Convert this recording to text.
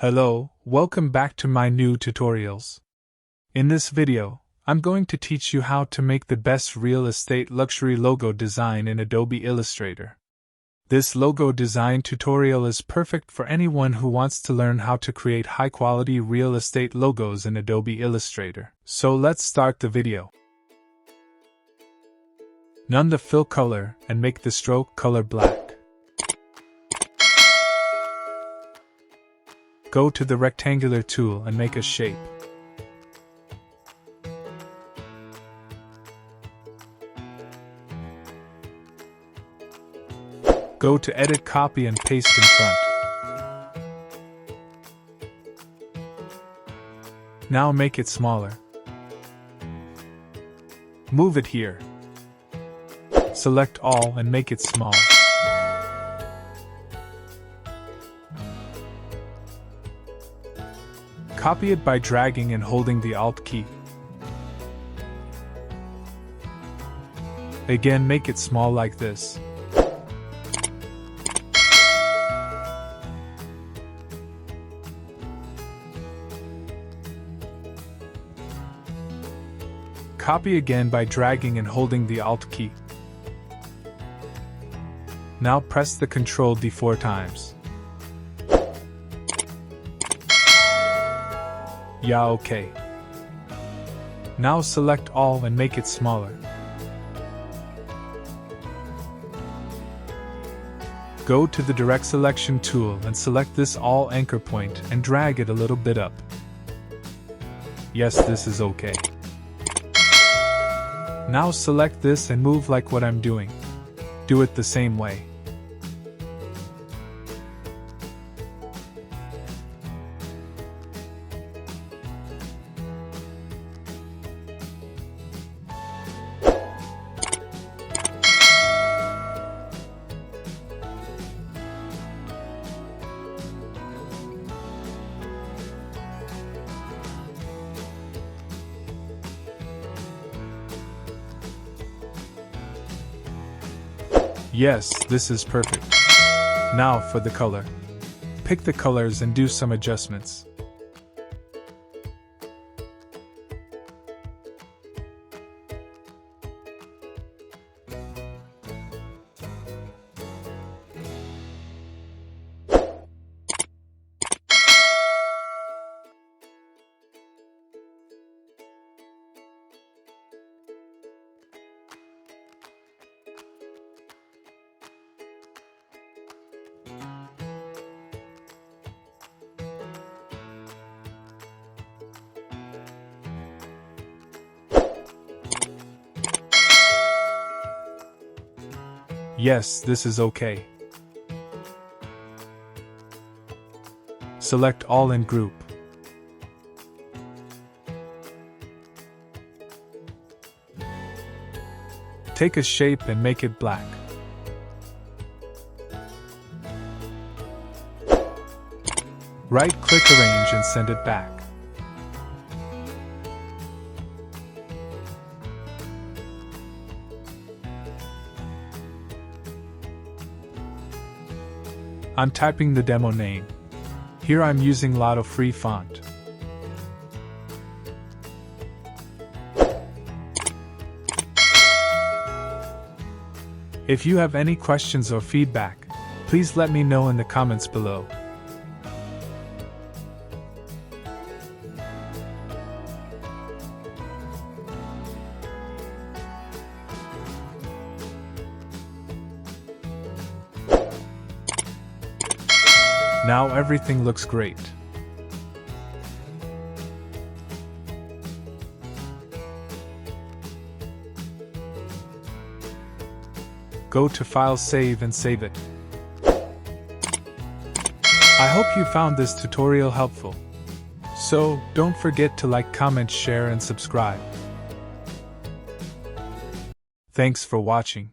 Hello, welcome back to my new tutorials. In this video, I'm going to teach you how to make the best real estate luxury logo design in Adobe Illustrator. This logo design tutorial is perfect for anyone who wants to learn how to create high-quality real estate logos in Adobe Illustrator. So let's start the video. None the fill color and make the stroke color black. Go to the rectangular tool and make a shape. Go to Edit, Copy and Paste in front. Now make it smaller. Move it here. Select all and make it small. Copy it by dragging and holding the Alt key. Again, make it small like this. Copy again by dragging and holding the Alt key. Now press the Ctrl D 4 times. Yeah, okay. Now select all and make it smaller. Go to the Direct Selection tool and select this all anchor point and drag it a little bit up. Yes, this is okay. Now select this and move like what I'm doing. Do it the same way. Yes, this is perfect. Now for the color. Pick the colors and do some adjustments. Yes, this is okay. Select all and group. Take a shape and make it black. Right-click Arrange and send it back. I'm typing the demo name. Here I'm using Lotto Free font. If you have any questions or feedback, please let me know in the comments below. Now everything looks great. Go to File, Save and save it. I hope you found this tutorial helpful. So, don't forget to like, comment, share and subscribe. Thanks for watching.